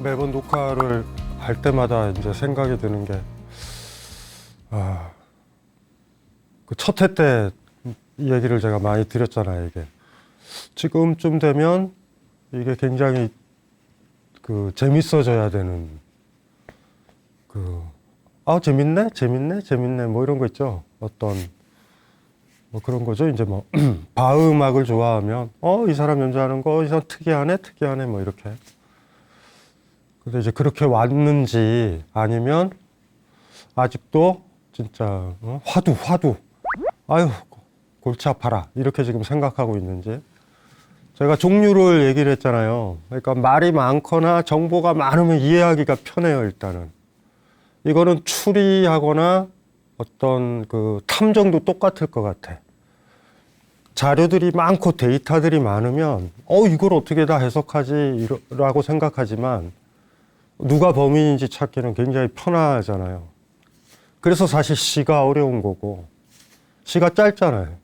매번 녹화를 할 때마다 이제 생각이 드는 게, 그 첫 회 때 이 얘기를 제가 많이 드렸잖아요. 이게 지금쯤 되면 이게 굉장히 그 재밌어져야 되는 재밌네 뭐 이런 거 있죠. 어떤 뭐 그런 거죠. 이제 뭐 바음악을 좋아하면 이 사람 연주하는 거 이 사람 특이하네 뭐 이렇게. 근데 이제 그렇게 왔는지 아니면 아직도 진짜 화두 아유 골치 아파라 이렇게 지금 생각하고 있는지. 제가 종류를 얘기를 했잖아요. 그러니까 말이 많거나 정보가 많으면 이해하기가 편해요. 일단은 이거는 추리하거나 어떤 그 탐정도 똑같을 것 같아. 자료들이 많고 데이터들이 많으면 이걸 어떻게 다 해석하지 라고 생각하지만 누가 범인인지 찾기는 굉장히 편하잖아요. 그래서 사실 시가 어려운 거고 시가 짧잖아요.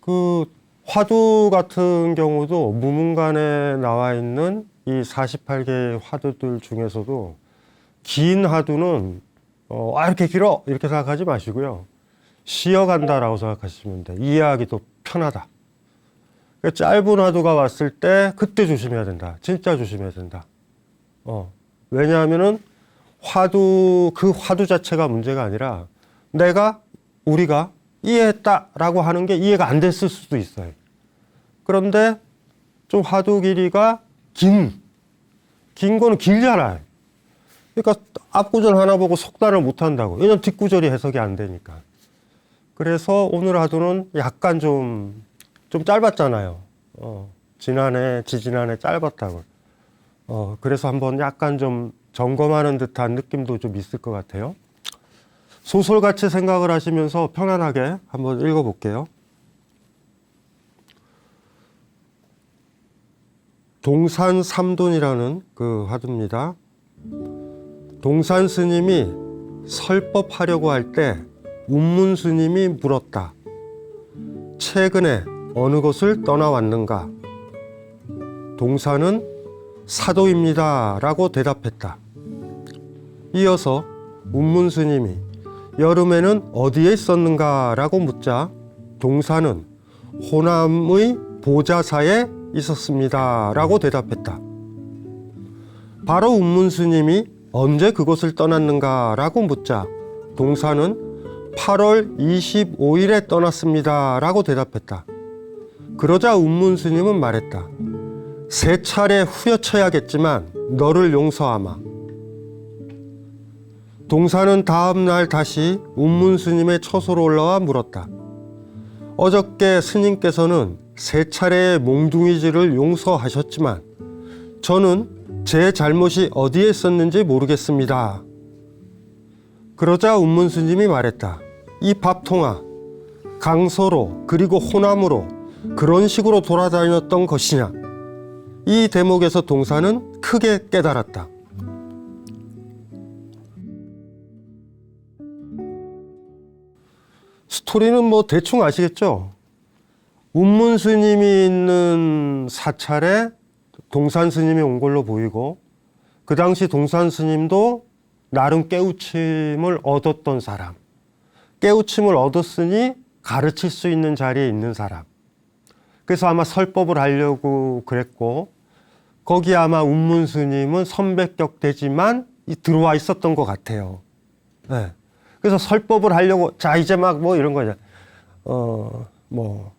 그 화두 같은 경우도 무문관에 나와 있는 이 48개의 화두들 중에서도 긴 화두는 이렇게 길어 이렇게 생각하지 마시고요. 쉬어간다라고 생각하시면 돼. 이해하기도 편하다. 그러니까 짧은 화두가 왔을 때 그때 조심해야 된다. 진짜 조심해야 된다. 왜냐하면은 그 화두 자체가 문제가 아니라 우리가 이해했다라고 하는 게 이해가 안 됐을 수도 있어요. 그런데 좀 화두 길이가 긴 거는 길잖아요. 그러니까 앞구절 하나 보고 속단을 못 한다고. 왜냐면 뒷구절이 해석이 안 되니까. 그래서 오늘 화두는 약간 좀 짧았잖아요. 지지난해 짧았다고. 그래서 한번 약간 좀 점검하는 듯한 느낌도 좀 있을 것 같아요. 소설같이 생각을 하시면서 편안하게 한번 읽어볼게요. 동산 삼돈이라는 그 화두입니다. 동산 스님이 설법하려고 할 때 운문 스님이 물었다. 최근에 어느 곳을 떠나왔는가? 동산은 사도입니다 라고 대답했다. 이어서 운문 스님이 여름에는 어디에 있었는가 라고 묻자 동산은 호남의 보자사에 있었습니다 라고 대답했다. 바로 운문 스님이 언제 그곳을 떠났는가 라고 묻자 동산은 8월 25일에 떠났습니다 라고 대답했다. 그러자 운문 스님은 말했다. 3차례 후려쳐야겠지만 너를 용서하마. 동산은 다음 날 다시 운문 스님의 처소로 올라와 물었다. 어저께 스님께서는 3차례의 몽둥이질을 용서하셨지만 저는 제 잘못이 어디에 있었는지 모르겠습니다. 그러자 운문 스님이 말했다. 이 밥통아, 강서로 그리고 호남으로 그런 식으로 돌아다녔던 것이냐? 이 대목에서 동산은 크게 깨달았다. 스토리는 뭐 대충 아시겠죠? 운문 스님이 있는 사찰에 동산 스님이 온 걸로 보이고 그 당시 동산 스님도 나름 깨우침을 얻었던 사람, 깨우침을 얻었으니 가르칠 수 있는 자리에 있는 사람. 그래서 아마 설법을 하려고 그랬고 거기에 아마 운문 스님은 선배격되지만 들어와 있었던 것 같아요. 네. 그래서 설법을 하려고 자 이제 막 뭐 이런 거죠. 뭐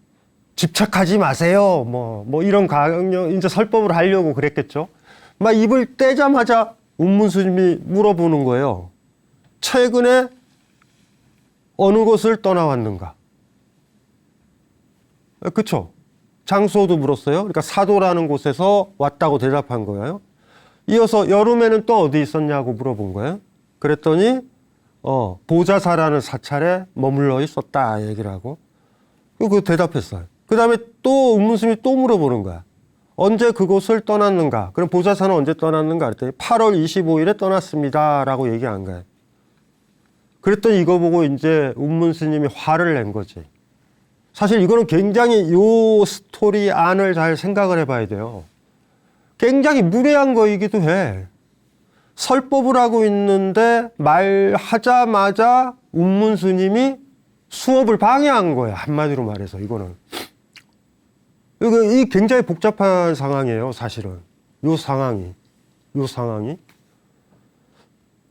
집착하지 마세요. 뭐 이런 강령 이제 설법을 하려고 그랬겠죠. 막 입을 떼자마자 운문 스님이 물어보는 거예요. 최근에 어느 곳을 떠나왔는가? 그렇죠. 장소도 물었어요. 그러니까 사도라는 곳에서 왔다고 대답한 거예요. 이어서 여름에는 또 어디 있었냐고 물어본 거예요. 그랬더니 보자사라는 사찰에 머물러 있었다 얘기를 하고 그 대답했어요. 그 다음에 또 운문스님이 또 물어보는 거야. 언제 그곳을 떠났는가? 그럼 보자사는 언제 떠났는가? 그랬더니 8월 25일에 떠났습니다 라고 얘기한 거예요. 그랬더니 이거 보고 이제 운문스님이 화를 낸 거지. 사실 이거는 굉장히 요 스토리 안을 잘 생각을 해봐야 돼요. 굉장히 무례한 거이기도 해. 설법을 하고 있는데 말하자마자 운문 스님이 수업을 방해한 거야. 한마디로 말해서 이거는. 이 굉장히 복잡한 상황이에요, 사실은. 요 상황이.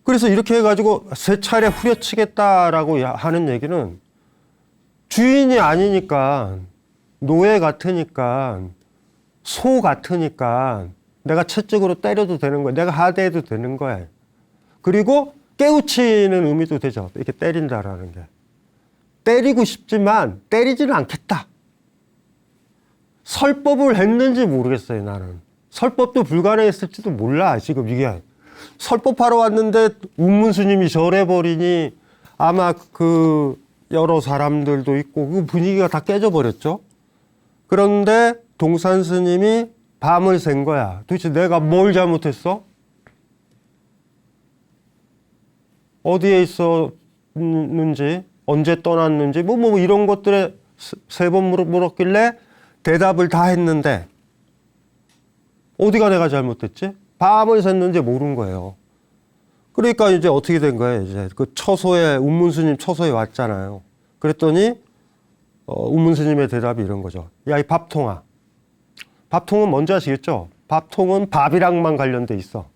그래서 이렇게 해가지고 세 차례 후려치겠다라고 하는 얘기는 주인이 아니니까, 노예 같으니까, 소 같으니까 내가 채찍으로 때려도 되는 거야. 내가 하대해도 되는 거야. 그리고 깨우치는 의미도 되죠. 이렇게 때린다라는 게. 때리고 싶지만 때리지는 않겠다. 설법을 했는지 모르겠어요, 나는. 설법도 불가능했을지도 몰라, 지금 이게. 설법하러 왔는데 운문 스님이 절해버리니 아마 그 여러 사람들도 있고 그 분위기가 다 깨져버렸죠. 그런데 동산 스님이 밤을 샌 거야. 도대체 내가 뭘 잘못했어? 어디에 있었는지, 언제 떠났는지, 뭐 이런 것들에 세 번 물었길래 대답을 다 했는데 어디가 내가 잘못했지? 밤을 샜는지 모른 거예요. 그러니까 이제 어떻게 된 거예요? 이제 그 처소에, 운문스님 처소에 왔잖아요. 그랬더니 운문스님의 대답이 이런 거죠. 야, 이 밥통아. 밥통은 뭔지 아시겠죠? 밥통은 밥이랑만 관련돼 있어.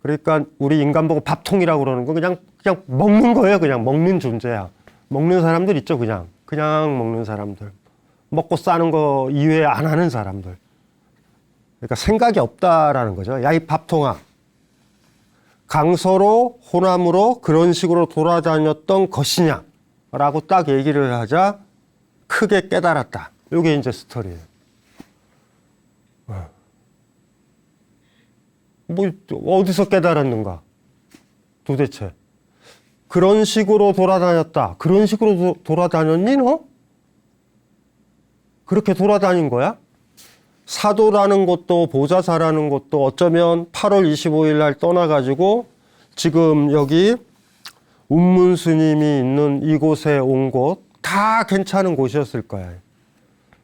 그러니까 우리 인간 보고 밥통이라고 그러는 건 그냥 먹는 거예요. 그냥 먹는 존재야. 먹는 사람들 있죠, 그냥 먹는 사람들. 먹고 싸는 거 이외에 안 하는 사람들. 그러니까 생각이 없다라는 거죠. 야, 이 밥통아. 강서로 호남으로 그런 식으로 돌아다녔던 것이냐? 라고 딱 얘기를 하자 크게 깨달았다. 이게 이제 스토리예요. 뭐 어디서 깨달았는가? 도대체. 그런 식으로 돌아다녔다. 그런 식으로 돌아다녔니 너? 그렇게 돌아다닌 거야? 사도라는 것도 보좌사라는 것도 어쩌면 8월 25일 날 떠나가지고 지금 여기 운문 스님이 있는 이곳에 온 곳 다 괜찮은 곳이었을 거예요.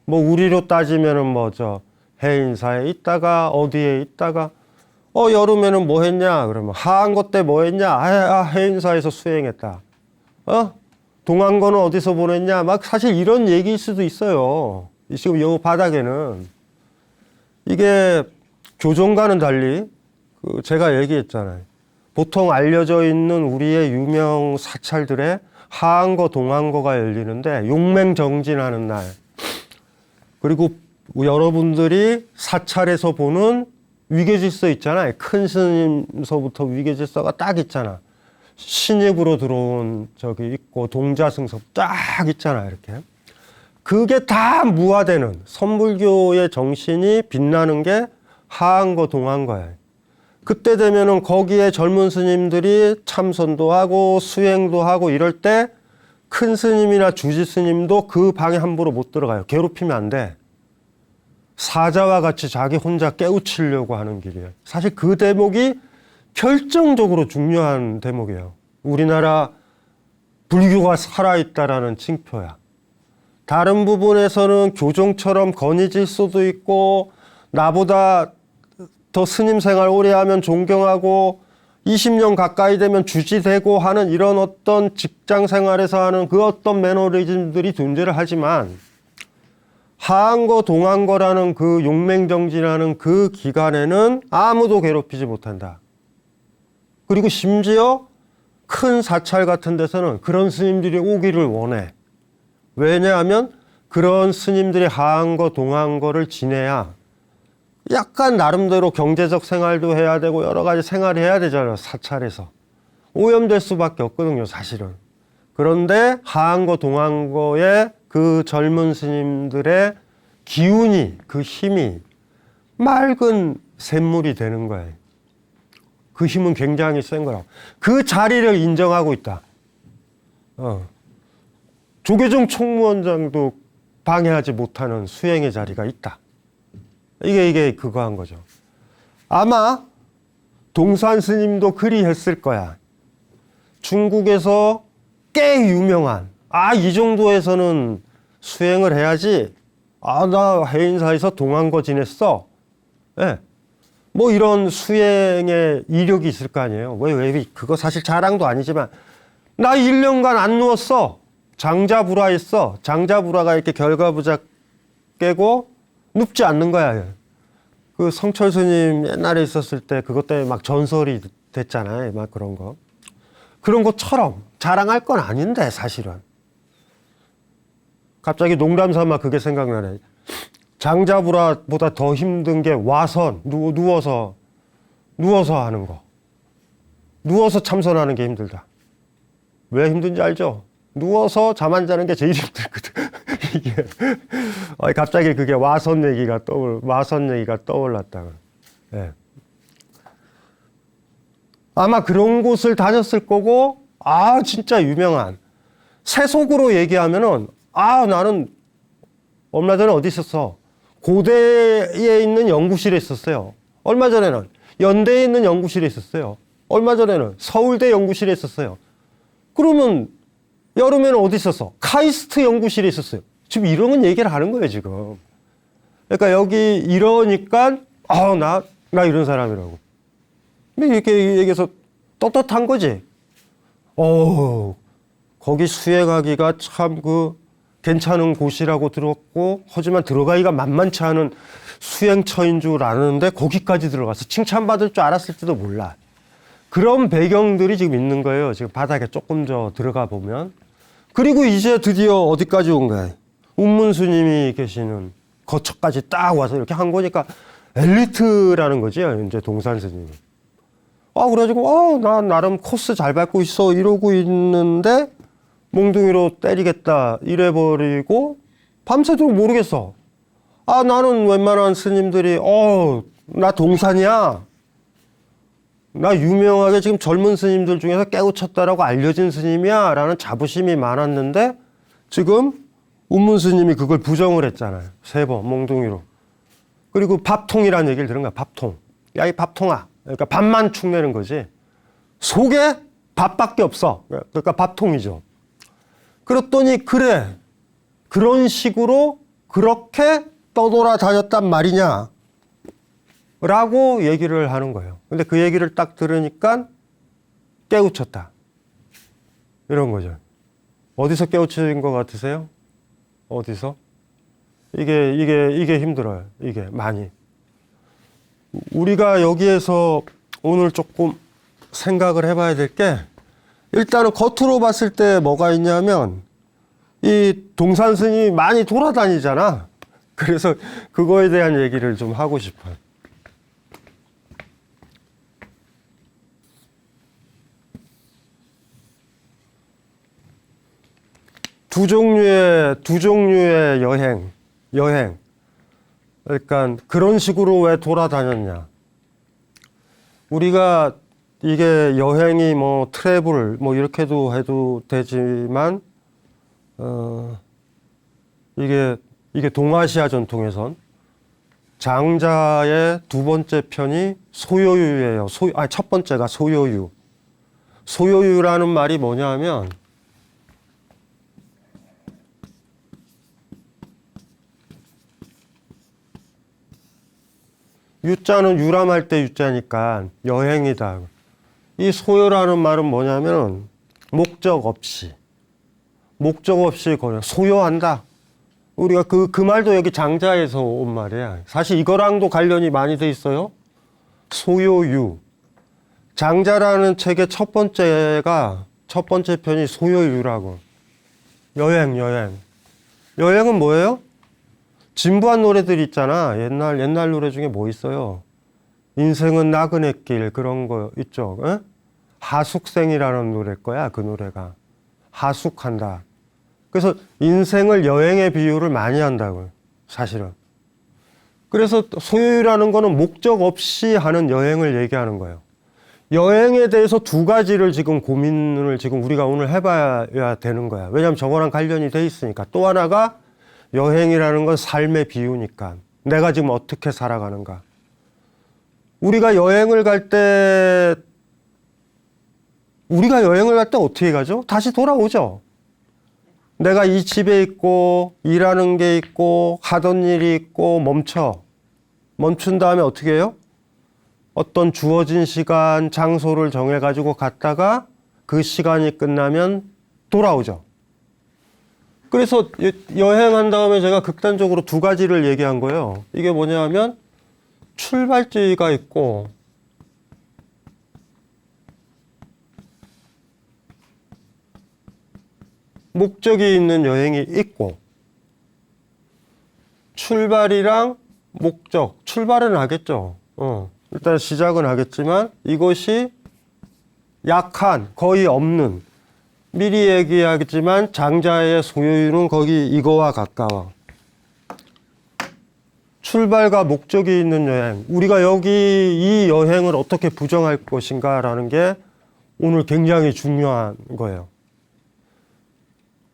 뭐 우리로 따지면은 뭐 저 해인사에 있다가 어디에 있다가 여름에는 뭐 했냐? 그러면 하한거 때 뭐 했냐? 해인사에서 수행했다. 동안거는 어디서 보냈냐? 막 사실 이런 얘기일 수도 있어요. 지금 요 바닥에는 이게 교종과는 달리 제가 얘기했잖아요. 보통 알려져 있는 우리의 유명 사찰들의 하한거, 동안거가 열리는데 용맹정진하는 날. 그리고 여러분들이 사찰에서 보는 위계질서 있잖아요. 큰 스님서부터 위계질서가 딱 있잖아. 신입으로 들어온 저기 있고 동자승서 딱 있잖아, 이렇게. 그게 다 무화되는 선불교의 정신이 빛나는 게 하한거, 동안거예요. 그때 되면은 거기에 젊은 스님들이 참선도 하고 수행도 하고 이럴 때 큰 스님이나 주지 스님도 그 방에 함부로 못 들어가요. 괴롭히면 안 돼. 사자와 같이 자기 혼자 깨우치려고 하는 길이에요. 사실 그 대목이 결정적으로 중요한 대목이에요. 우리나라 불교가 살아있다라는 징표야. 다른 부분에서는 교종처럼 건의질 수도 있고 나보다 더 스님 생활 오래 하면 존경하고 20년 가까이 되면 주지되고 하는 이런 어떤 직장 생활에서 하는 그 어떤 매너리즘들이 존재를 하지만 하한거, 동안거라는 그 용맹정진하는 그 기간에는 아무도 괴롭히지 못한다. 그리고 심지어 큰 사찰 같은 데서는 그런 스님들이 오기를 원해. 왜냐하면 그런 스님들이 하한거, 동안거를 지내야 약간 나름대로 경제적 생활도 해야 되고 여러 가지 생활을 해야 되잖아요. 사찰에서. 오염될 수밖에 없거든요, 사실은. 그런데 하한거, 동안거의 그 젊은 스님들의 기운이, 그 힘이 맑은 샘물이 되는 거예요. 그 힘은 굉장히 센 거라고. 그 자리를 인정하고 있다. 조계종 총무원장도 방해하지 못하는 수행의 자리가 있다. 이게 그거 한 거죠. 아마 동산 스님도 그리 했을 거야. 중국에서 꽤 유명한, 이 정도에서는 수행을 해야지. 나 해인사에서 동안거 지냈어. 네. 뭐 이런 수행의 이력이 있을 거 아니에요. 왜 그거 사실 자랑도 아니지만 나 1년간 안 누웠어. 장자불화했어. 장자불화가 이렇게 결과부작 깨고 눕지 않는 거야. 그 성철 스님 옛날에 있었을 때 그것 때문에 막 전설이 됐잖아요. 막 그런 거. 그런 것처럼 자랑할 건 아닌데 사실은. 갑자기 농담 삼아 그게 생각나네. 장자불화보다 더 힘든 게 와선, 누워서 하는 거. 누워서 참선하는 게 힘들다. 왜 힘든지 알죠? 누워서 잠 안 자는 게 제일 힘들거든. 이게. 갑자기 그게 와선 얘기가 떠올랐다. 예. 아마 그런 곳을 다녔을 거고, 진짜 유명한. 세속으로 얘기하면은, 나는 얼마 전에 어디 있었어? 고대에 있는 연구실에 있었어요. 얼마 전에는 연대에 있는 연구실에 있었어요. 얼마 전에는 서울대 연구실에 있었어요. 그러면 여름에는 어디 있었어? 카이스트 연구실에 있었어요. 지금 이런 얘기를 하는 거예요, 지금. 그러니까 여기 이러니까, 나 이런 사람이라고. 이렇게 얘기해서 떳떳한 거지. 거기 수행하기가 참 괜찮은 곳이라고 들었고, 하지만 들어가기가 만만치 않은 수행처인 줄 아는데, 거기까지 들어가서 칭찬받을 줄 알았을지도 몰라. 그런 배경들이 지금 있는 거예요. 지금 바닥에 조금 더 들어가 보면. 그리고 이제 드디어 어디까지 온 거야? 운문 스님이 계시는 거처까지 딱 와서 이렇게 한 거니까 엘리트라는 거지, 이제 동산 스님이. 그래가지고, 나 나름 코스 잘 밟고 있어. 이러고 있는데, 몽둥이로 때리겠다. 이래버리고, 밤새도록 모르겠어. 나는 웬만한 스님들이, 나 동산이야. 나 유명하게 지금 젊은 스님들 중에서 깨우쳤다라고 알려진 스님이야. 라는 자부심이 많았는데, 지금 운문 스님이 그걸 부정을 했잖아요. 3번, 몽둥이로. 그리고 밥통이라는 얘기를 들은 거야, 밥통. 야, 이 밥통아. 그러니까 밥만 축내는 거지. 속에 밥밖에 없어. 그러니까 밥통이죠. 그랬더니, 그래. 그런 식으로 그렇게 떠돌아다녔단 말이냐. 라고 얘기를 하는 거예요. 근데 그 얘기를 딱 들으니까 깨우쳤다. 이런 거죠. 어디서 깨우친 것 같으세요? 어디서? 이게 힘들어요. 이게 많이. 우리가 여기에서 오늘 조금 생각을 해봐야 될 게, 일단은 겉으로 봤을 때 뭐가 있냐면, 이 동산 스님이 많이 돌아다니잖아. 그래서 그거에 대한 얘기를 좀 하고 싶어요. 두 종류의 여행. 그러니까 그런 식으로 왜 돌아다녔냐. 우리가 이게 여행이 트래블 이렇게도 해도 되지만, 이게 동아시아 전통에선 장자의 두 번째 편이 소요유예요. 첫 번째가 소요유. 소요유라는 말이 뭐냐면, 유자는 유람할 때 유자니까 여행이다. 이 소요라는 말은 뭐냐면 목적 없이 그냥 소요한다. 우리가 그 말도 여기 장자에서 온 말이야. 사실 이거랑도 관련이 많이 돼 있어요. 소요유. 장자라는 책의 첫 번째 편이 소요유라고. 여행은 뭐예요? 진부한 노래들 있잖아. 옛날 노래 중에 뭐 있어요? 인생은 나그네 길, 그런 거 있죠. 에? 하숙생이라는 노래일 거야, 그 노래가. 하숙한다. 그래서 인생을 여행의 비유를 많이 한다고요, 사실은. 그래서 소요유라는 거는 목적 없이 하는 여행을 얘기하는 거예요. 여행에 대해서 두 가지를 지금 고민을 우리가 오늘 해봐야 되는 거야. 왜냐하면 저거랑 관련이 돼 있으니까. 또 하나가 여행이라는 건 삶의 비유니까. 내가 지금 어떻게 살아가는가. 우리가 여행을 갈 때 어떻게 가죠? 다시 돌아오죠. 내가 이 집에 있고, 일하는 게 있고, 하던 일이 있고, 멈춘 다음에 어떻게 해요? 어떤 주어진 시간, 장소를 정해가지고 갔다가 그 시간이 끝나면 돌아오죠. 그래서 여행한 다음에 제가 극단적으로 두 가지를 얘기한 거예요. 이게 뭐냐면 출발지가 있고 목적이 있는 여행이 있고, 출발이랑 목적, 출발은 하겠죠. 일단 시작은 하겠지만 이것이 약한, 거의 없는, 미리 얘기하겠지만 장자의 소요율은 거기 이거와 가까워. 출발과 목적이 있는 여행, 우리가 여기 이 여행을 어떻게 부정할 것인가라는 게 오늘 굉장히 중요한 거예요.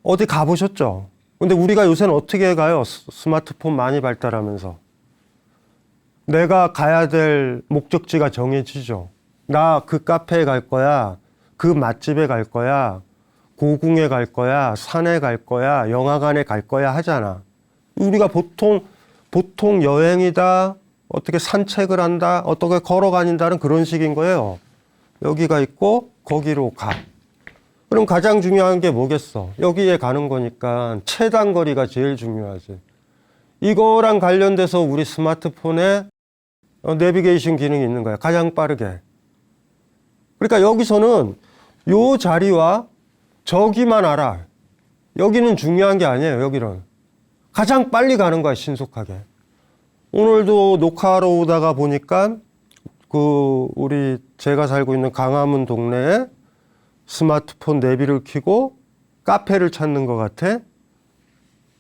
어디 가보셨죠? 근데 우리가 요새는 어떻게 가요? 스마트폰 많이 발달하면서. 내가 가야 될 목적지가 정해지죠. 나 그 카페에 갈 거야. 그 맛집에 갈 거야. 고궁에 갈 거야. 산에 갈 거야. 영화관에 갈 거야 하잖아. 우리가 보통 여행이다. 어떻게 산책을 한다. 어떻게 걸어 다닌다는 그런 식인 거예요. 여기가 있고 거기로 가. 그럼 가장 중요한 게 뭐겠어? 여기에 가는 거니까 최단 거리가 제일 중요하지. 이거랑 관련돼서 우리 스마트폰에 내비게이션 기능이 있는 거야. 가장 빠르게. 그러니까 여기서는 요 자리와 저기만 알아. 여기는 중요한 게 아니에요. 여기는. 가장 빨리 가는 거야. 신속하게. 오늘도 녹화하러 오다가 보니까 제가 살고 있는 강화문 동네에 스마트폰 내비를 켜고 카페를 찾는 것 같아.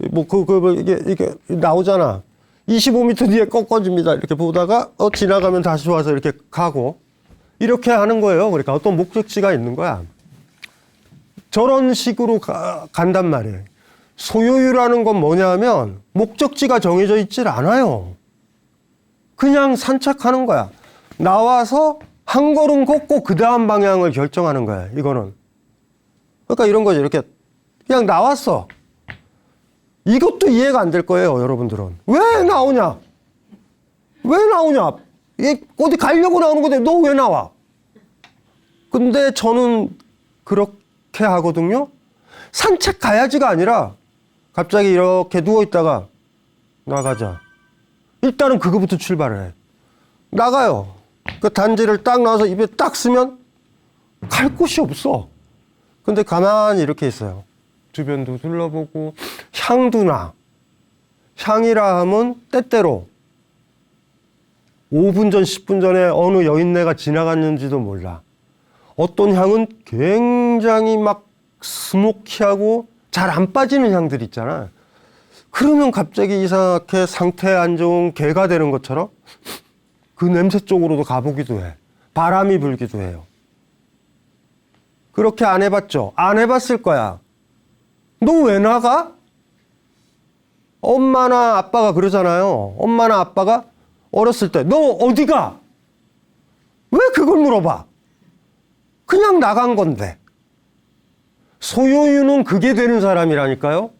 이게 나오잖아. 25m 뒤에 꺾어집니다. 이렇게 보다가, 지나가면 다시 와서 이렇게 가고. 이렇게 하는 거예요. 그러니까 어떤 목적지가 있는 거야. 저런 식으로 간단 말이에요. 소요율이라는 건 뭐냐면, 목적지가 정해져 있질 않아요. 그냥 산책하는 거야. 나와서 한 걸음 걷고 그 다음 방향을 결정하는 거야, 이거는. 그러니까 이런 거죠. 이렇게 그냥 나왔어. 이것도 이해가 안 될 거예요, 여러분들은. 왜 나오냐? 왜 나오냐? 어디 가려고 나오는 건데 너 왜 나와? 근데 저는 그렇게 하거든요. 산책 가야지가 아니라 갑자기 이렇게 누워있다가 나가자. 일단은 그거부터 출발을 해. 나가요. 그 단지를 딱 나와서 입에 딱 쓰면 갈 곳이 없어. 근데 가만히 이렇게 있어요. 주변도 둘러보고 향도 나. 향이라 하면 때때로 5분 전, 10분 전에 어느 여인네가 지나갔는지도 몰라. 어떤 향은 굉장히 막 스모키하고 잘 안 빠지는 향들 있잖아. 그러면 갑자기 이상하게 상태 안 좋은 개가 되는 것처럼 그 냄새 쪽으로도 가보기도 해. 바람이 불기도 해요. 그렇게 안 해봤죠? 안 해봤을 거야. 너 왜 나가? 엄마나 아빠가 그러잖아요. 엄마나 아빠가 어렸을 때 너 어디 가? 왜 그걸 물어봐? 그냥 나간 건데. 소요유는 그게 되는 사람이라니까요.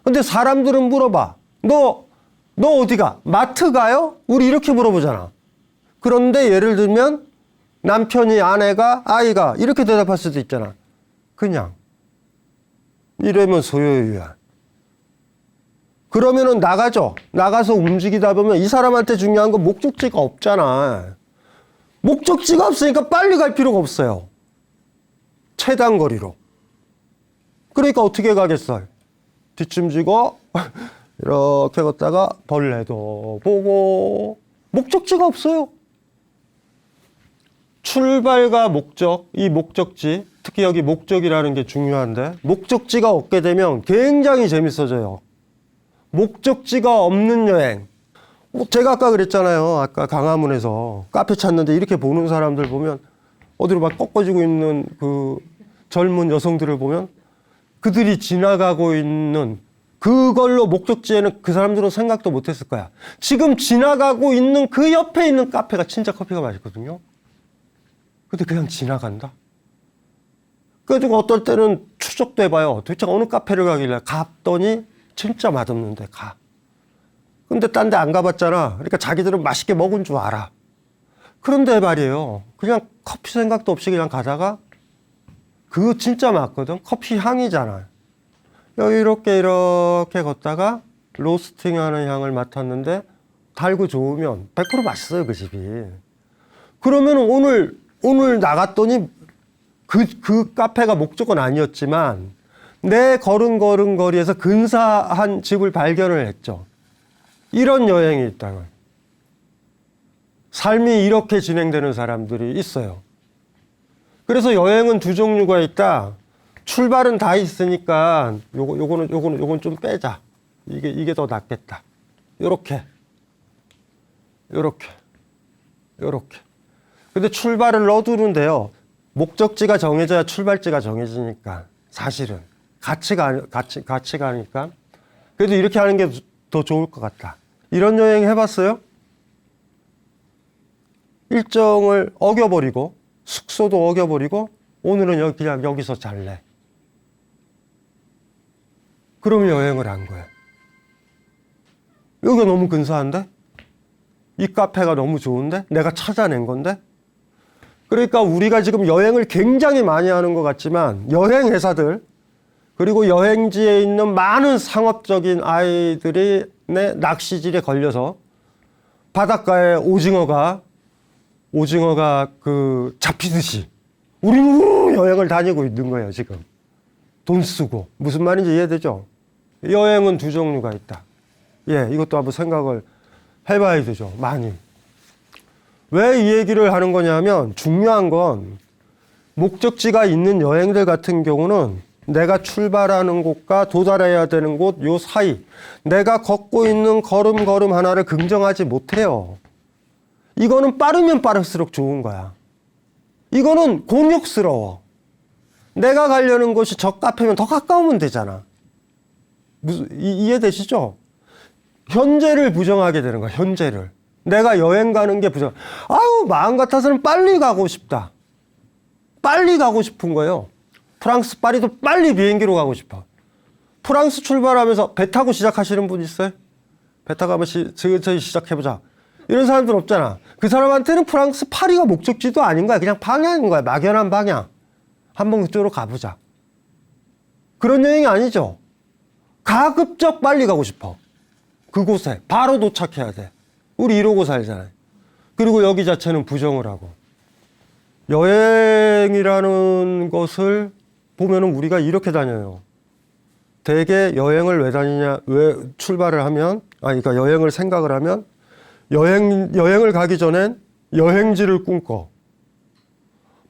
근데 사람들은 물어봐. 너 어디 가? 마트 가요? 우리 이렇게 물어보잖아. 그런데 예를 들면 남편이, 아내가, 아이가 이렇게 대답할 수도 있잖아. 그냥. 이러면 소요유야. 그러면은 나가죠. 나가서 움직이다 보면 이 사람한테 중요한 건 목적지가 없잖아. 목적지가 없으니까 빨리 갈 필요가 없어요. 최단 거리로. 그러니까 어떻게 가겠어요? 뒷짐지고 이렇게 걷다가 벌레도 보고. 목적지가 없어요. 출발과 목적, 이 목적지, 특히 여기 목적이라는 게 중요한데, 목적지가 없게 되면 굉장히 재밌어져요. 목적지가 없는 여행. 제가 아까 그랬잖아요. 아까 강화문에서 카페 찾는데 이렇게 보는 사람들 보면, 어디로 막 꺾어지고 있는 그 젊은 여성들을 보면 그들이 지나가고 있는 그걸로 목적지에는 그 사람들은 생각도 못 했을 거야. 지금 지나가고 있는 그 옆에 있는 카페가 진짜 커피가 맛있거든요. 근데 그냥 지나간다. 그래가지고 어떨 때는 추적도 해봐요. 도대체 어느 카페를 가길래 갔더니 진짜 맛없는데 가. 근데 딴 데 안 가봤잖아. 그러니까 자기들은 맛있게 먹은 줄 알아. 그런데 말이에요. 그냥 커피 생각도 없이 그냥 가다가 그거 진짜 맞거든. 커피 향이잖아. 이렇게 걷다가 로스팅하는 향을 맡았는데 달고 좋으면 100% 맛있어요, 그 집이. 그러면 오늘 나갔더니 그 카페가 목적은 아니었지만 내 걸은 거리에서 근사한 집을 발견을 했죠. 이런 여행이 있다면. 삶이 이렇게 진행되는 사람들이 있어요. 그래서 여행은 두 종류가 있다. 출발은 다 있으니까 요거는 좀 빼자. 이게 더 낫겠다. 요렇게. 근데 출발을 넣어두는데요. 목적지가 정해져야 출발지가 정해지니까. 사실은. 같이 가니까. 그래도 이렇게 하는 게 더 좋을 것 같다. 이런 여행 해봤어요? 일정을 어겨버리고, 숙소도 어겨버리고, 오늘은 그냥 여기서 잘래. 그러면 여행을 한 거야. 여기가 너무 근사한데? 이 카페가 너무 좋은데? 내가 찾아낸 건데? 그러니까 우리가 지금 여행을 굉장히 많이 하는 것 같지만 여행 회사들 그리고 여행지에 있는 많은 상업적인 아이들이 내 낚시질에 걸려서 바닷가에 오징어가 그 잡히듯이 우리는 여행을 다니고 있는 거예요, 지금. 돈 쓰고. 무슨 말인지 이해되죠? 여행은 두 종류가 있다. 예, 이것도 한번 생각을 해봐야 되죠, 많이. 왜 이 얘기를 하는 거냐면 중요한 건 목적지가 있는 여행들 같은 경우는 내가 출발하는 곳과 도달해야 되는 곳 요 사이 내가 걷고 있는 걸음 하나를 긍정하지 못해요. 이거는 빠르면 빠를수록 좋은 거야. 이거는 곤욕스러워. 내가 가려는 곳이 저 카페면 더 가까우면 되잖아. 이해되시죠? 현재를 부정하게 되는 거야, 현재를. 내가 여행 가는 게 부정. 아유, 마음 같아서는 빨리 가고 싶다. 빨리 가고 싶은 거예요. 프랑스 파리도 빨리 비행기로 가고 싶어. 프랑스 출발하면서 배 타고 시작하시는 분 있어요? 배 타고 한번 저희 시작해보자. 이런 사람들 없잖아. 그 사람한테는 프랑스 파리가 목적지도 아닌 거야. 그냥 방향인 거야. 막연한 방향. 한번 그쪽으로 가보자. 그런 여행이 아니죠. 가급적 빨리 가고 싶어. 그곳에 바로 도착해야 돼. 우리 이러고 살잖아요. 그리고 여기 자체는 부정을 하고. 여행이라는 것을 보면은 우리가 이렇게 다녀요. 대개 여행을 왜 다니냐, 왜 출발을 하면, 그러니까 여행을 생각을 하면, 여행을 가기 전엔 여행지를 꿈꿔.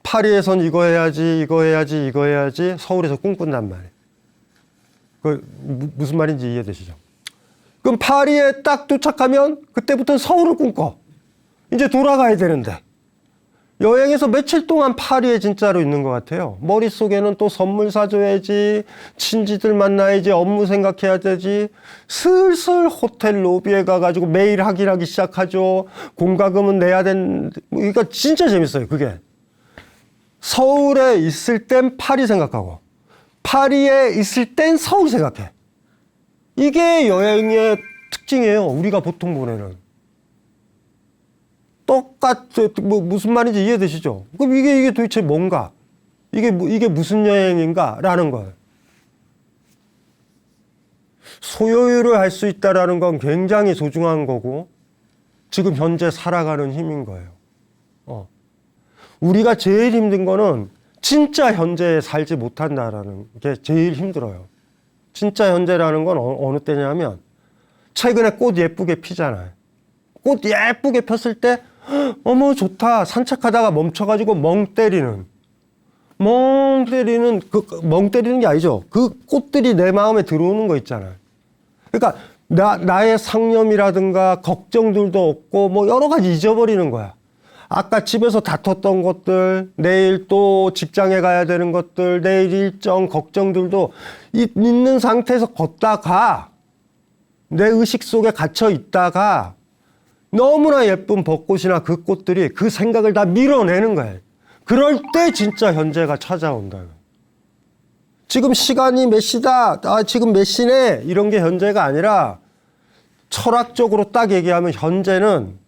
파리에선 이거 해야지 서울에서 꿈꾼단 말이에요. 무슨 말인지 이해되시죠? 그럼 파리에 딱 도착하면 그때부터 서울을 꿈꿔. 이제 돌아가야 되는데. 여행에서 며칠 동안 파리에 진짜로 있는 것 같아요. 머릿속에는 또 선물 사줘야지, 친지들 만나야지, 업무 생각해야 되지. 슬슬 호텔 로비에 가가지고 매일 확인하기 시작하죠. 공과금은 내야 그러니까 진짜 재밌어요, 그게. 서울에 있을 땐 파리 생각하고, 파리에 있을 땐 서울 생각해. 이게 여행의 특징이에요, 우리가 보통 보내는. 무슨 말인지 이해되시죠? 그럼 이게 도대체 뭔가? 이게 무슨 여행인가? 라는 거예요. 소요율을 할 수 있다라는 건 굉장히 소중한 거고, 지금 현재 살아가는 힘인 거예요. 우리가 제일 힘든 거는 진짜 현재에 살지 못한다라는 게 제일 힘들어요. 진짜 현재라는 건 어느 때냐면, 최근에 꽃 예쁘게 피잖아요. 꽃 예쁘게 폈을 때, 어머 좋다 산책하다가 멈춰가지고 멍 때리는 게 아니죠. 그 꽃들이 내 마음에 들어오는 거 있잖아요. 그러니까 나의 상념이라든가 걱정들도 없고 뭐 여러 가지 잊어버리는 거야. 아까 집에서 다퉜던 것들, 내일 또 직장에 가야 되는 것들, 내일 일정 걱정들도 있는 상태에서 걷다가 내 의식 속에 갇혀 있다가 너무나 예쁜 벚꽃이나 그 꽃들이 그 생각을 다 밀어내는 거예요. 그럴 때 진짜 현재가 찾아온다. 지금 시간이 몇 시다, 지금 몇 시네, 이런 게 현재가 아니라 철학적으로 딱 얘기하면 현재는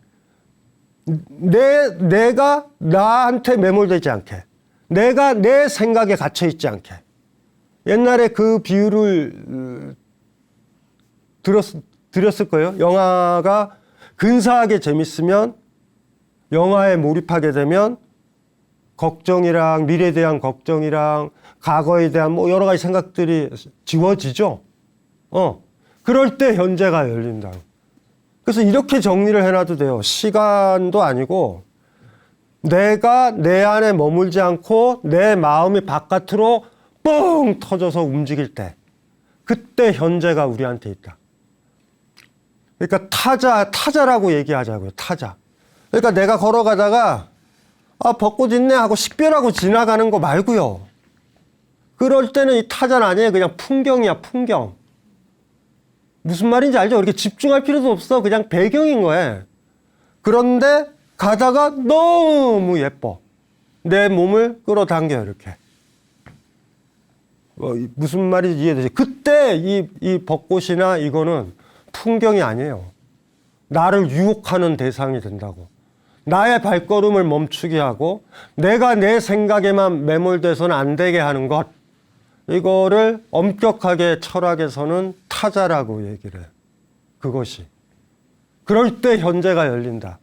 내가 나한테 매몰되지 않게, 내가 내 생각에 갇혀 있지 않게. 옛날에 그 비유를 드렸을 거예요. 영화가 근사하게 재밌으면, 영화에 몰입하게 되면 걱정이랑 미래에 대한 걱정이랑 과거에 대한 뭐 여러 가지 생각들이 지워지죠. 그럴 때 현재가 열린다. 그래서 이렇게 정리를 해놔도 돼요. 시간도 아니고 내가 내 안에 머물지 않고 내 마음이 바깥으로 뻥 터져서 움직일 때, 그때 현재가 우리한테 있다. 그러니까 타자라고 얘기하자고요. 타자. 그러니까 내가 걸어가다가 벚꽃 있네 하고 식별하고 지나가는 거 말고요. 그럴 때는 이 타자는 아니에요. 그냥 풍경이야, 풍경. 무슨 말인지 알죠? 이렇게 집중할 필요도 없어. 그냥 배경인 거예요. 그런데 가다가 너무 예뻐. 내 몸을 끌어당겨요, 이렇게. 무슨 말인지 이해되지? 그때 이 벚꽃이나 이거는 풍경이 아니에요. 나를 유혹하는 대상이 된다고. 나의 발걸음을 멈추게 하고 내가 내 생각에만 매몰돼서는 안 되게 하는 것. 이거를 엄격하게 철학에서는 타자라고 얘기를 해요. 그것이. 그럴 때 현재가 열린다.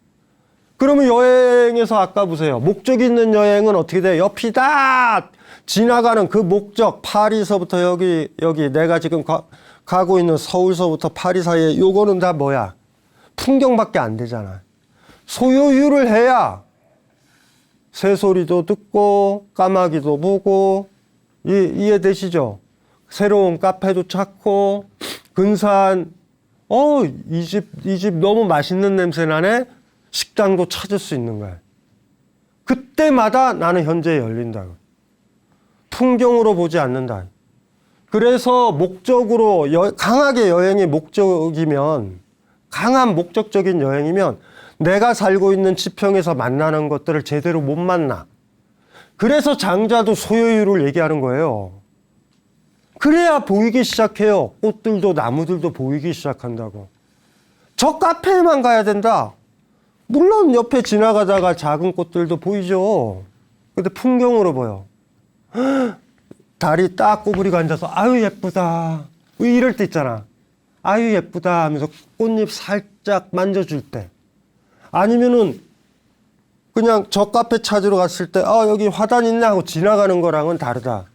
그러면 여행에서 아까 보세요. 목적이 있는 여행은 어떻게 돼요? 옆이 다 지나가는 그 목적, 파리서부터 여기 내가 지금 가고 있는 서울서부터 파리 사이에 요거는 다 뭐야? 풍경밖에 안 되잖아. 소요유를 해야 새소리도 듣고 까마귀도 보고, 이해되시죠? 새로운 카페도 찾고, 근사한 이 집 너무 맛있는 냄새 나네. 식당도 찾을 수 있는 거야. 그때마다 나는 현재에 열린다고. 풍경으로 보지 않는다. 그래서 목적으로 강하게 여행이 목적이면, 강한 목적적인 여행이면 내가 살고 있는 지평에서 만나는 것들을 제대로 못 만나. 그래서 장자도 소요유를 얘기하는 거예요. 그래야 보이기 시작해요. 꽃들도 나무들도 보이기 시작한다고. 저 카페에만 가야 된다. 물론 옆에 지나가다가 작은 꽃들도 보이죠. 근데 풍경으로 보여. 다리 딱 구부리고 앉아서 아유 예쁘다. 이럴 때 있잖아. 아유 예쁘다 하면서 꽃잎 살짝 만져줄 때. 아니면은 그냥 저 카페 찾으러 갔을 때 여기 화단 있네 하고 지나가는 거랑은 다르다.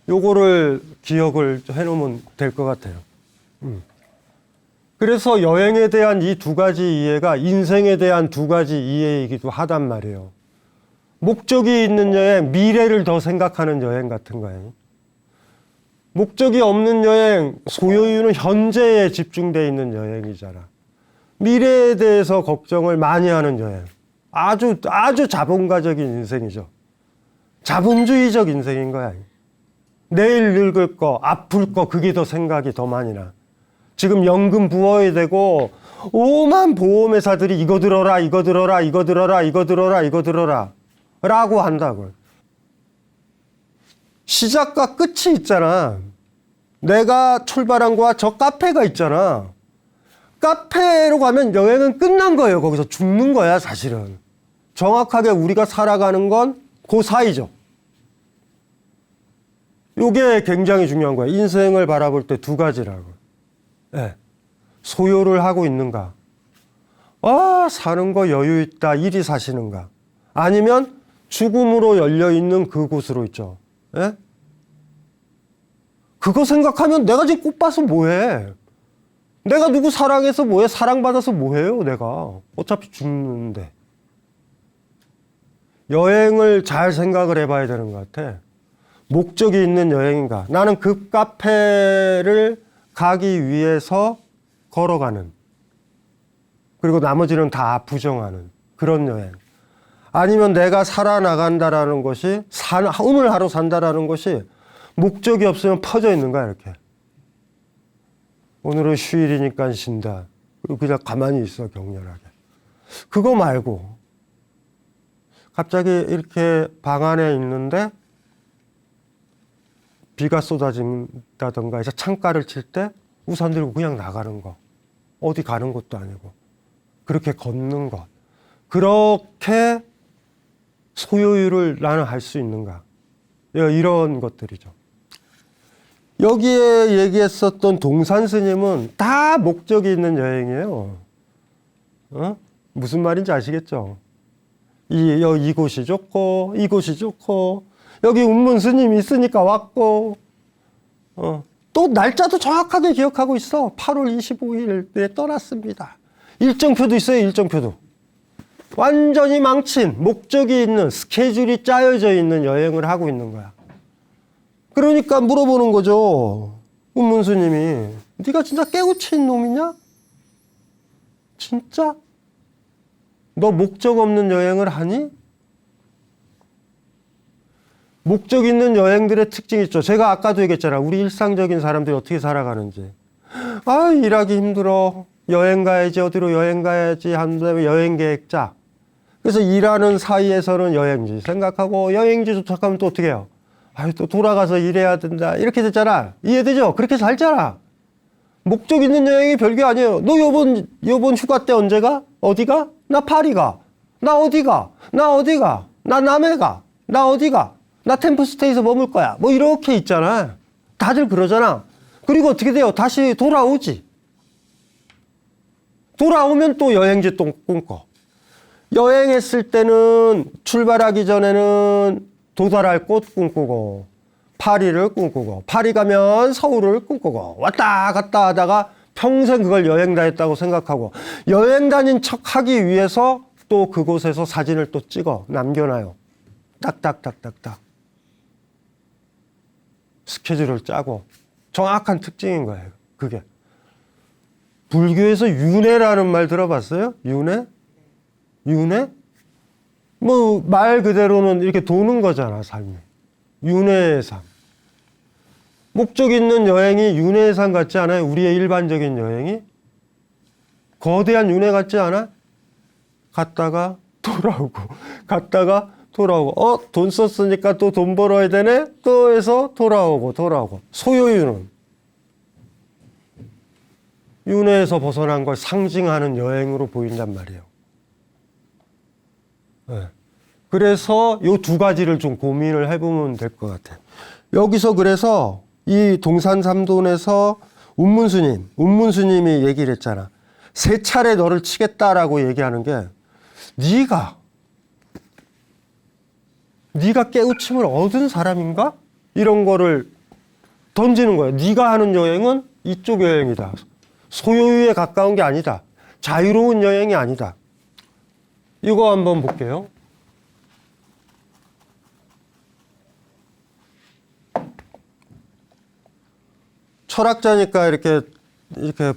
요거를 기억을 해놓으면 될 것 같아요. 그래서 여행에 대한 이 두 가지 이해가 인생에 대한 두 가지 이해이기도 하단 말이에요. 목적이 있는 여행, 미래를 더 생각하는 여행 같은 거예요. 목적이 없는 여행, 소요유는 현재에 집중되어 있는 여행이잖아. 미래에 대해서 걱정을 많이 하는 여행. 아주 자본가적인 인생이죠. 자본주의적 인생인 거야. 내일 늙을 거, 아플 거, 그게 더 생각이 더 많이 나. 지금 연금 부어야 되고 오만 보험회사들이 이거 들어라, 이거 들어라, 이거 들어라, 이거 들어라, 이거 들어라 라고 한다고요. 시작과 끝이 있잖아. 내가 출발한 거와 저 카페가 있잖아. 카페로 가면 여행은 끝난 거예요. 거기서 죽는 거야, 사실은. 정확하게 우리가 살아가는 건 그 사이죠. 이게 굉장히 중요한 거야. 인생을 바라볼 때 두 가지라고. 네. 소요를 하고 있는가? 사는 거 여유 있다. 이리 사시는가? 아니면 죽음으로 열려 있는 그곳으로 있죠. 네? 그거 생각하면 내가 지금 꽃 봐서 뭐해? 내가 누구 사랑해서 뭐해? 사랑받아서 뭐해요, 내가? 어차피 죽는데. 여행을 잘 생각을 해봐야 되는 것 같아. 목적이 있는 여행인가? 나는 그 카페를 가기 위해서 걸어가는, 그리고 나머지는 다 부정하는 그런 여행. 아니면 내가 살아나간다라는 것이, 오늘 하루 산다라는 것이 목적이 없으면 퍼져 있는 거야, 이렇게. 오늘은 휴일이니까 쉰다. 그리고 그냥 가만히 있어, 격렬하게. 그거 말고 갑자기 이렇게 방 안에 있는데 비가 쏟아진다던가 해서 창가를 칠 때 우산 들고 그냥 나가는 거. 어디 가는 것도 아니고. 그렇게 걷는 것. 그렇게 소요율을 나는 할 수 있는가? 이런 것들이죠. 여기에 얘기했었던 동산 스님은 다 목적이 있는 여행이에요. 무슨 말인지 아시겠죠? 이곳이 좋고, 이곳이 좋고, 여기 운문 스님이 있으니까 왔고, 또 날짜도 정확하게 기억하고 있어. 8월 25일에 떠났습니다. 일정표도 있어요, 일정표도. 완전히 망친, 목적이 있는, 스케줄이 짜여져 있는 여행을 하고 있는 거야. 그러니까 물어보는 거죠. 운문 스님이. 네가 진짜 깨우친 놈이냐? 진짜? 너 목적 없는 여행을 하니? 목적 있는 여행들의 특징이 있죠. 제가 아까도 얘기했잖아. 우리 일상적인 사람들이 어떻게 살아가는지. 아, 일하기 힘들어. 여행 가야지, 어디로 여행 가야지 한 다음에 여행 계획 짜. 그래서 일하는 사이에서는 여행지 생각하고, 여행지 도착하면 또 어떻게 해요? 아유, 또 돌아가서 일해야 된다. 이렇게 됐잖아. 이해되죠? 그렇게 살잖아. 목적 있는 여행이 별게 아니에요. 너 요번 휴가 때 언제 가? 어디 가? 나 파리 가. 나 어디 가? 나 어디 가? 나 남해 가. 나 어디 가? 나 템플스테이에서 머물 거야. 뭐 이렇게 있잖아. 다들 그러잖아. 그리고 어떻게 돼요? 다시 돌아오지. 돌아오면 또 여행지 또 꿈꿔. 여행했을 때는 출발하기 전에는 도달할 곳 꿈꾸고, 파리를 꿈꾸고, 파리 가면 서울을 꿈꾸고, 왔다 갔다 하다가 평생 그걸 여행 다녔다고 생각하고, 여행 다닌 척 하기 위해서 또 그곳에서 사진을 또 찍어 남겨놔요. 딱딱딱딱딱. 스케줄을 짜고. 정확한 특징인 거예요. 그게. 불교에서 윤회라는 말 들어봤어요? 윤회? 윤회? 뭐 말 그대로는 이렇게 도는 거잖아, 삶이. 윤회의 삶. 목적 있는 여행이 윤회의 삶 같지 않아요? 우리의 일반적인 여행이? 거대한 윤회 같지 않아? 갔다가 돌아오고, 갔다가 돌아오고, 돈 썼으니까 또 돈 벌어야 되네? 또 해서 돌아오고. 소요유는 윤회에서 벗어난 걸 상징하는 여행으로 보인단 말이에요. 네. 그래서 이 두 가지를 좀 고민을 해보면 될 것 같아요. 여기서 그래서 이 동산 삼돈에서 운문스님이 얘기를 했잖아. 3차례 너를 치겠다라고 얘기하는 게 네가 깨우침을 얻은 사람인가? 이런 거를 던지는 거야. 네가 하는 여행은 이쪽 여행이다. 소유에 가까운 게 아니다. 자유로운 여행이 아니다. 이거 한번 볼게요. 철학자니까 이렇게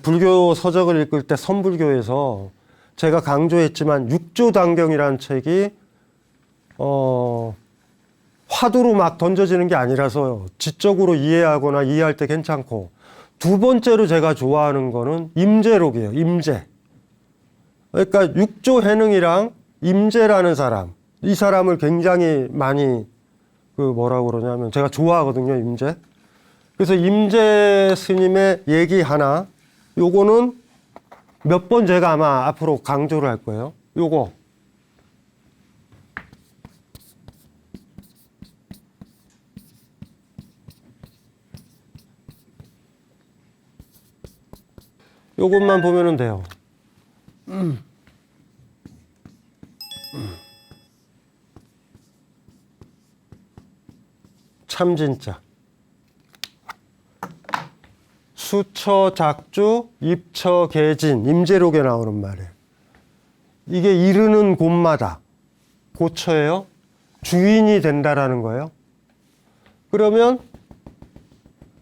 불교 서적을 읽을 때 선불교에서 제가 강조했지만 육조단경이라는 책이 화두로 막 던져지는 게 아니라서 지적으로 이해하거나 이해할 때 괜찮고, 두 번째로 제가 좋아하는 거는 임재록이에요. 임재. 그러니까 육조해능이랑 임재라는 사람, 이 사람을 굉장히 많이 뭐라고 그러냐면 제가 좋아하거든요, 임재. 그래서 임재 스님의 얘기 하나, 요거는 몇 번 제가 아마 앞으로 강조를 할 거예요. 요것만 보면은 돼요. 참진짜. 수처 작주, 입처 개진, 임재록에 나오는 말이에요. 이게 이르는 곳마다 고처예요. 주인이 된다라는 거예요. 그러면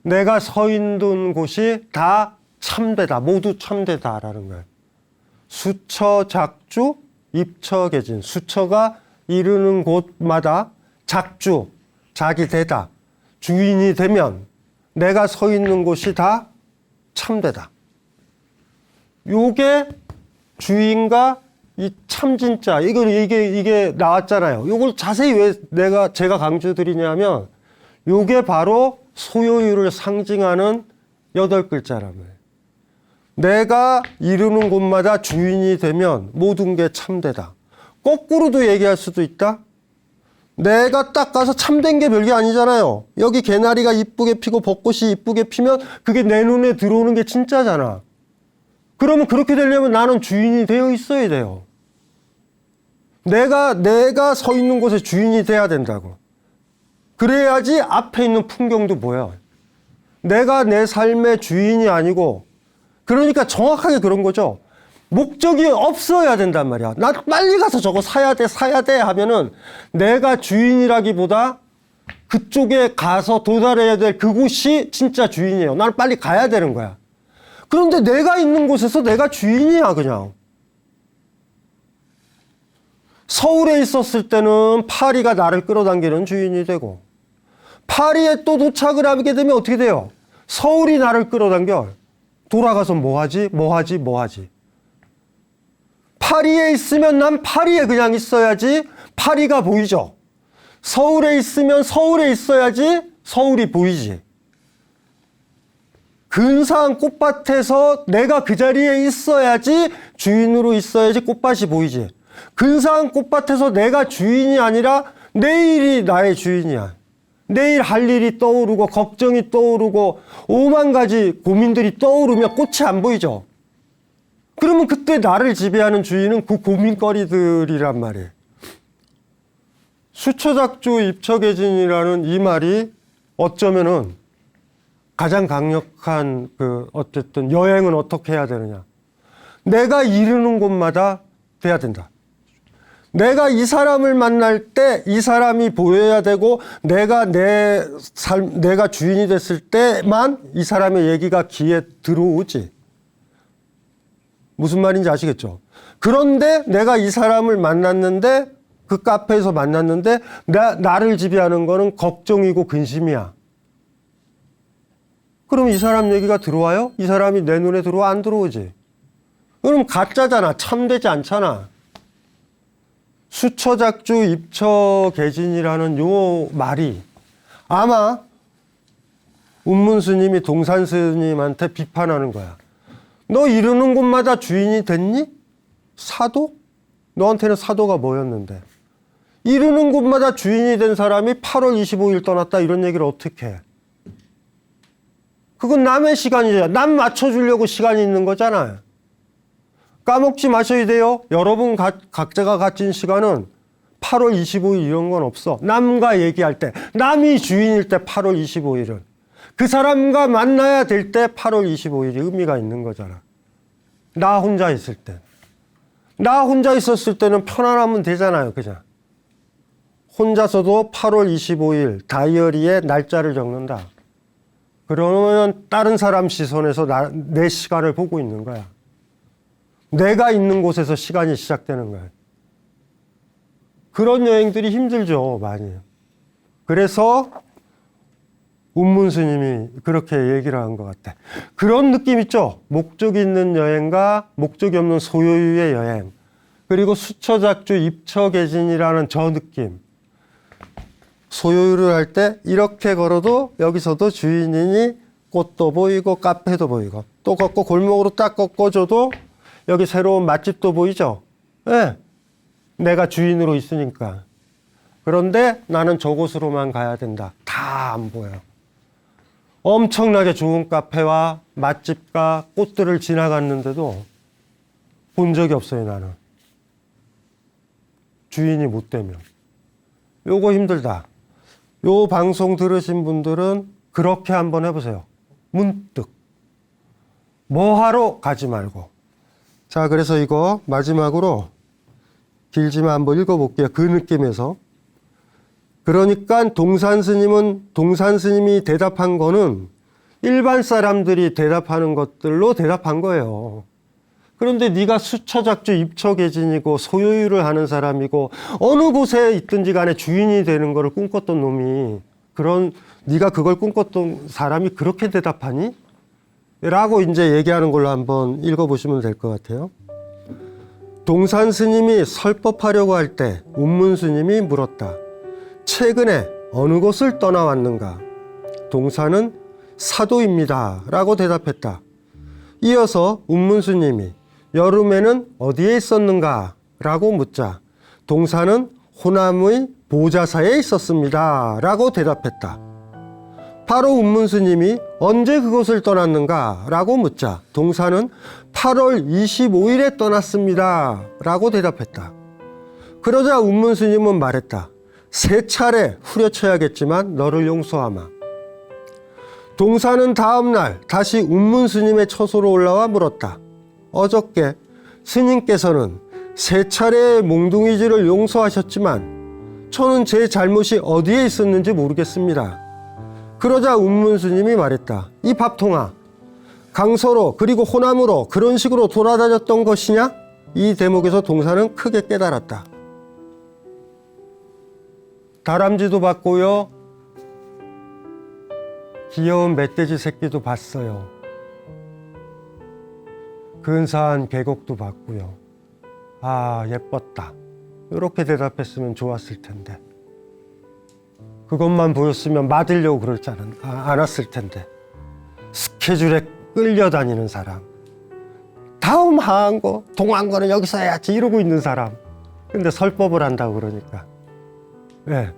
내가 서 있는 곳이 다 참되다, 모두 참되다라는 거예요. 수처 작주, 입처 개진. 수처가 이르는 곳마다 작주, 자기 되다, 주인이 되면 내가 서 있는 곳이 다 참되다. 요게 주인과 이 참진짜, 이게 나왔잖아요. 요걸 자세히 왜 제가 강조드리냐면, 요게 바로 소요율을 상징하는 8글자란 말이에요. 내가 이르는 곳마다 주인이 되면 모든 게 참되다. 거꾸로도 얘기할 수도 있다. 내가 딱 가서 참된 게 별게 아니잖아요. 여기 개나리가 이쁘게 피고 벚꽃이 이쁘게 피면 그게 내 눈에 들어오는 게 진짜잖아. 그러면 그렇게 되려면 나는 주인이 되어 있어야 돼요. 내가 서 있는 곳에 주인이 돼야 된다고. 그래야지 앞에 있는 풍경도 보여. 내가 내 삶의 주인이 아니고, 그러니까 정확하게 그런 거죠. 목적이 없어야 된단 말이야. 나 빨리 가서 저거 사야 돼 하면은 내가 주인이라기보다 그쪽에 가서 도달해야 될 그곳이 진짜 주인이에요. 나는 빨리 가야 되는 거야. 그런데 내가 있는 곳에서 내가 주인이야, 그냥. 서울에 있었을 때는 파리가 나를 끌어당기는 주인이 되고, 파리에 또 도착을 하게 되면 어떻게 돼요? 서울이 나를 끌어당겨. 돌아가서 뭐 하지? 파리에 있으면 난 파리에 그냥 있어야지 파리가 보이죠. 서울에 있으면 서울에 있어야지 서울이 보이지. 근사한 꽃밭에서 내가 그 자리에 있어야지 주인으로 있어야지 꽃밭이 보이지. 근사한 꽃밭에서 내가 주인이 아니라 내일이 나의 주인이야. 내일 할 일이 떠오르고 걱정이 떠오르고 5만 가지 고민들이 떠오르면 꽃이 안 보이죠. 그러면 그때 나를 지배하는 주인은 그 고민거리들이란 말이에요. 수처작조 입처계진이라는 이 말이 어쩌면은 가장 강력한 어쨌든 여행은 어떻게 해야 되느냐. 내가 이르는 곳마다 돼야 된다. 내가 이 사람을 만날 때 이 사람이 보여야 되고 내가 내가 주인이 됐을 때만 이 사람의 얘기가 귀에 들어오지. 무슨 말인지 아시겠죠? 그런데 내가 이 사람을 만났는데 그 카페에서 만났는데 나를 지배하는 거는 걱정이고 근심이야. 그럼 이 사람 얘기가 들어와요? 이 사람이 내 눈에 들어와? 안 들어오지. 그럼 가짜잖아. 참되지 않잖아. 수처작조 입처계진이라는 요 말이 아마 운문스님이 동산스님한테 비판하는 거야. 너 이르는 곳마다 주인이 됐니? 사도? 너한테는 사도가 뭐였는데? 이르는 곳마다 주인이 된 사람이 8월 25일 떠났다 이런 얘기를 어떻게 해? 그건 남의 시간이잖아. 남 맞춰주려고 시간이 있는 거잖아요. 까먹지 마셔야 돼요. 여러분 각자가 가진 시간은 8월 25일 이런 건 없어. 남과 얘기할 때, 남이 주인일 때 8월 25일은. 그 사람과 만나야 될 때 8월 25일이 의미가 있는 거잖아. 나 혼자 있을 때. 나 혼자 있었을 때는 편안하면 되잖아요. 그냥. 혼자서도 8월 25일 다이어리에 날짜를 적는다. 그러면 다른 사람 시선에서 내 시간을 보고 있는 거야. 내가 있는 곳에서 시간이 시작되는 거야. 그런 여행들이 힘들죠, 많이. 그래서 운문스님이 그렇게 얘기를 한 것 같아. 그런 느낌 있죠? 목적이 있는 여행과 목적이 없는 소요유의 여행. 그리고 수처작조 입처계진이라는 저 느낌. 소요유를 할 때 이렇게 걸어도 여기서도 주인이니 꽃도 보이고 카페도 보이고 또 걷고 골목으로 딱 꺾어줘도 여기 새로운 맛집도 보이죠? 네. 내가 주인으로 있으니까. 그런데 나는 저곳으로만 가야 된다. 다 안 보여. 엄청나게 좋은 카페와 맛집과 꽃들을 지나갔는데도 본 적이 없어요, 나는. 주인이 못 되면. 요거 힘들다. 요 방송 들으신 분들은 그렇게 한번 해보세요. 문득. 뭐 하러 가지 말고. 자, 그래서 이거 마지막으로 길지만 한번 읽어볼게요. 그 느낌에서. 그러니까 동산스님이 대답한 거는 일반 사람들이 대답하는 것들로 대답한 거예요. 그런데 네가 수처작조 입처계진이고 소요유를 하는 사람이고 어느 곳에 있든지 간에 주인이 되는 거를 꿈꿨던 놈이 네가 그걸 꿈꿨던 사람이 그렇게 대답하니? 라고 이제 얘기하는 걸로 한번 읽어보시면 될 것 같아요. 동산스님이 설법하려고 할 때 운문스님이 물었다. 최근에 어느 곳을 떠나왔는가? 동산은 사도입니다. 라고 대답했다. 이어서 운문스님이 여름에는 어디에 있었는가? 라고 묻자 동사는 호남의 보좌사에 있었습니다. 라고 대답했다. 바로 운문스님이 언제 그곳을 떠났는가? 라고 묻자 동사는 8월 25일에 떠났습니다. 라고 대답했다. 그러자 운문스님은 말했다. 3차례 후려쳐야겠지만 너를 용서하마. 동사는 다음 날 다시 운문스님의 처소로 올라와 물었다. 어저께 스님께서는 3차례의 몽둥이질을 용서하셨지만 저는 제 잘못이 어디에 있었는지 모르겠습니다. 그러자 운문스님이 말했다. 이 밥통아, 강서로 그리고 호남으로 그런 식으로 돌아다녔던 것이냐? 이 대목에서 동사는 크게 깨달았다. 다람쥐도 봤고요. 귀여운 멧돼지 새끼도 봤어요. 근사한 계곡도 봤고요. 아, 예뻤다. 이렇게 대답했으면 좋았을 텐데. 그것만 보였으면 맞으려고 그러지 않았을 텐데. 스케줄에 끌려다니는 사람. 다음 하한 거, 동한 거는 여기서 해야지 이러고 있는 사람. 근데 설법을 한다고 그러니까. 네.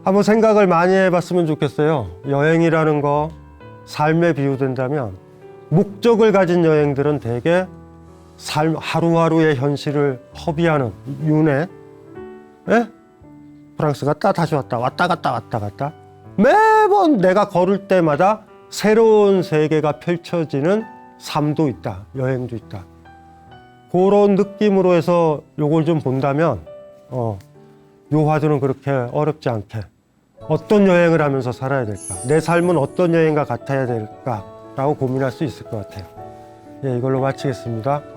한번 생각을 많이 해봤으면 좋겠어요. 여행이라는 거 삶에 비유된다면 목적을 가진 여행들은 대개 삶 하루하루의 현실을 허비하는 윤회. 예? 프랑스 갔다 다시 왔다 왔다 갔다 왔다 갔다 매번 내가 걸을 때마다 새로운 세계가 펼쳐지는 삶도 있다. 여행도 있다. 그런 느낌으로 해서 요걸 좀 본다면 요 화두는 그렇게 어렵지 않게 어떤 여행을 하면서 살아야 될까? 내 삶은 어떤 여행과 같아야 될까? 라고 고민할 수 있을 것 같아요. 예, 이걸로 마치겠습니다.